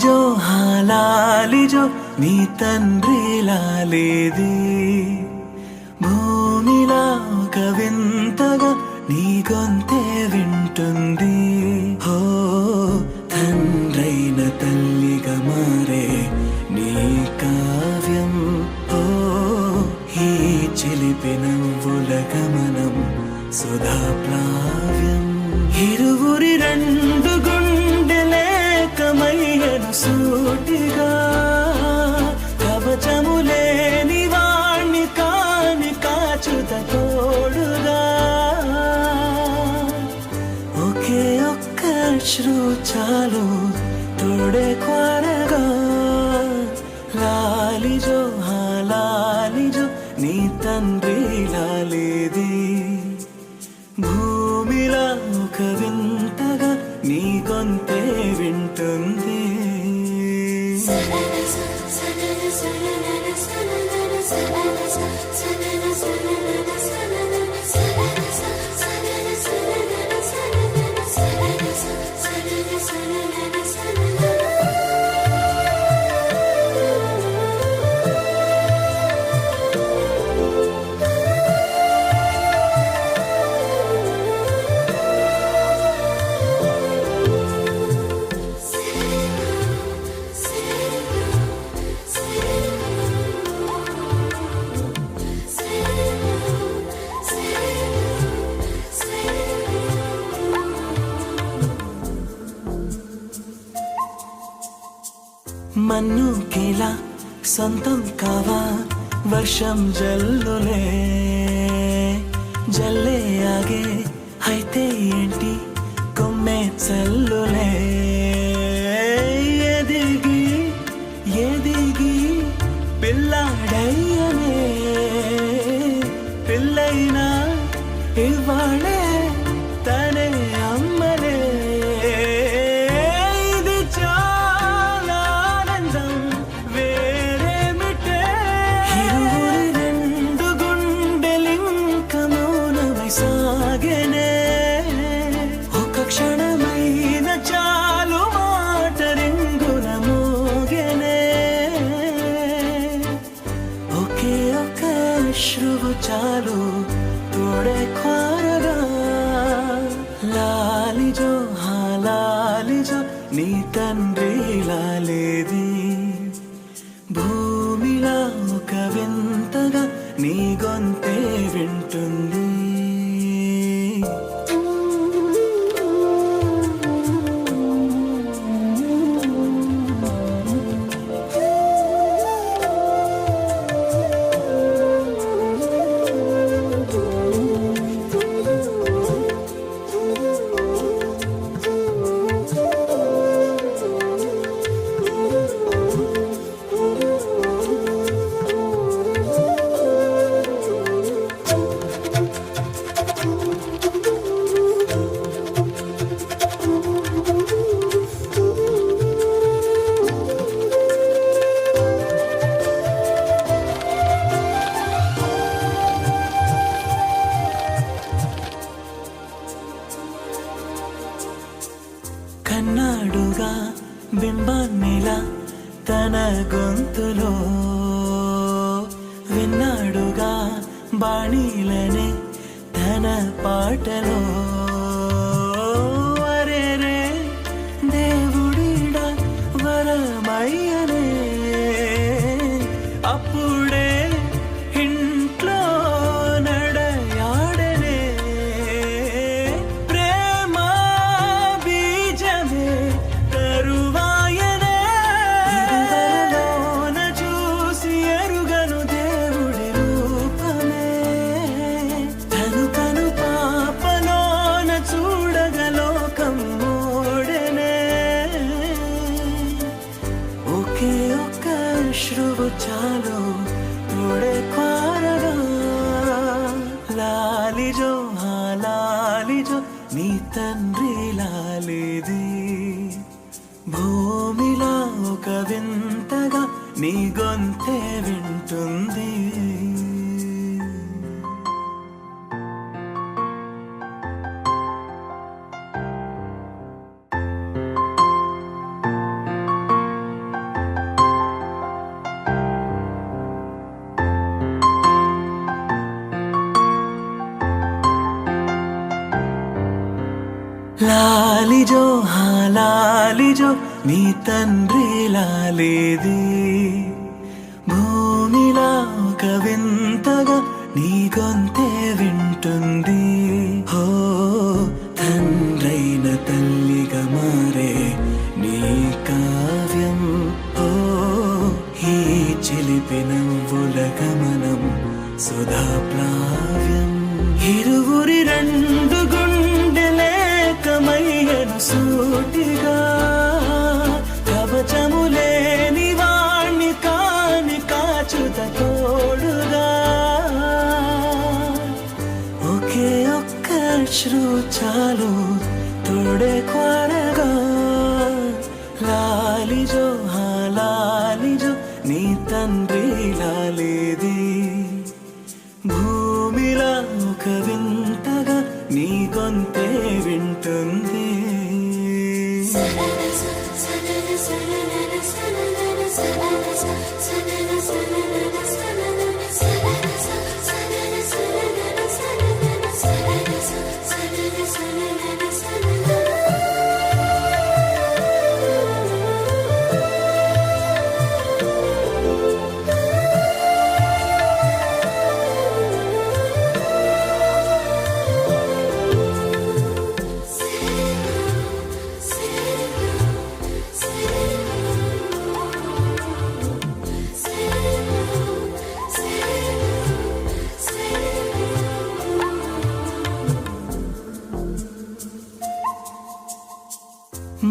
లాలిజో హాలాలిజో నీ తండ్రి లాలేది భూమిలా ఒక వింతగా నీ గొంతే వింటుంది హో తండ్రైన తల్లిగా మారే నీ కావ్యం హో ఈ చిలిపి నవ్వుల గమనం సుధా ప్లావ్యం ఇరువురి రెండు గుండెలేకమయ్యను సూటిగా కవచములేని వాణ్ణి కాని కాచుత తోడుగా ఒకే ఒక్క అశ్రు చాలు తోడే క్వారగా లాలిజో హాలాలిజో నీ తండ్రి లాలేది భూమిలా ఒక వింతగా నీ గొంతే వింటుంది మన్ను కేలా సొంతం కావా వర్షం జల్లులే జల్లే ఆగే అయితే ఏంటి కొమ్మే చల్లులే ఎదిగి ఎదిగి పిల్లాడయ్యనే పిల్లైనా ఇవాళే తనే అమ్మలే ఇది చాలా ఆనందం వేరేమిటే ఇరువురి రెండు గుండెలింక మౌనమై సాగెనే ఒక క్షణమైన చాలు మాట రింగున మోగెనే ఒకే ఒక అశ్రువు చాలు తోడే క్వారగా లాలిజో హాలాలిజో నీ తండ్రి లాలేది భూమిలా ఒక వింతగా నీ గొంతే వింటుంది కన్నాడుగా బింబాన్నిలా తన గొంతులో విన్నాడుగా బాణీలనే తన పాటలో అరేరే దేవుడిడా వరమయ్యనే అప్పుడే ఇంట్లో నడయాడనే ప్రేమ బీజమే తరువాయనే ఇరువరలోన చూసి ఎరుగను దేవుడి రూపమే తను కను పాపలోన చూడగలోకం మోడెనే ఒకే ఒక్క అశ్రువు చాలు తోడే క్వారగా లాలిజో హాలాలిజో నీ తండ్రి లాలేది భూమిలా ఒక వింతగా నీ గొంతే వింటుంది లాలిజో లాలిజో నీ తండ్రి లాలేది భూమిలా ఒక వింతగా నీ గొంతే వింటుంది హో తండ్రైన తల్లిగా మారే నీ కావ్యం ఓ ఈ చిలిపి నవ్వుల గమనం సుధా ప్లావ్యం ఇరువురి రెండు గుండెలేకమయ్యను సూటిగా కవచములేని వాణ్ణి కాని కాచుత తోడుగా ఒకే ఒక్క అశ్రు చాలు తోడే క్వారగా లాలిజో లాలిజో నీ తండ్రి లాలేది భూమిలా ఒక వింతగా నీ గొంతే వింటుంది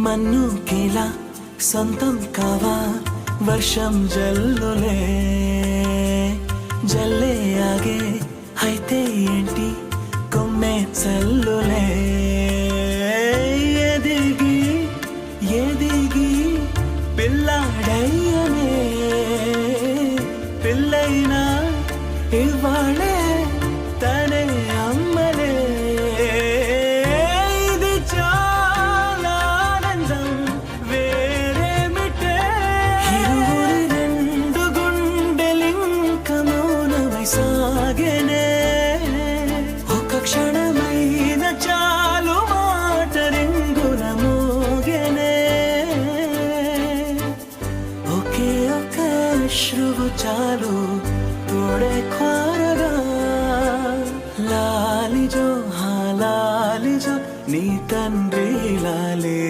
మన్నుకిలా సొంతం కావా వర్షం జల్లులే జల్లే ఆగే అయితే ఏంటి కొమ్మే చల్లులే ఎదిగి ఎదిగి పిల్లాడయ్యనే పిల్లైనా ఇవాళే తనే అమ్మలే ఇది చాలా ఆనందం వేరేమిటే ఇరువురి రెండు గుండెలింక మౌనమై సాగెనే ఒక క్షణమైన చాలు మాట రింగుల మోగెనే ఒకే ఒక అశ్రువు చాలు తోడే క్వారగా లాలిజో లాలిజో నీ తండ్రి లాలే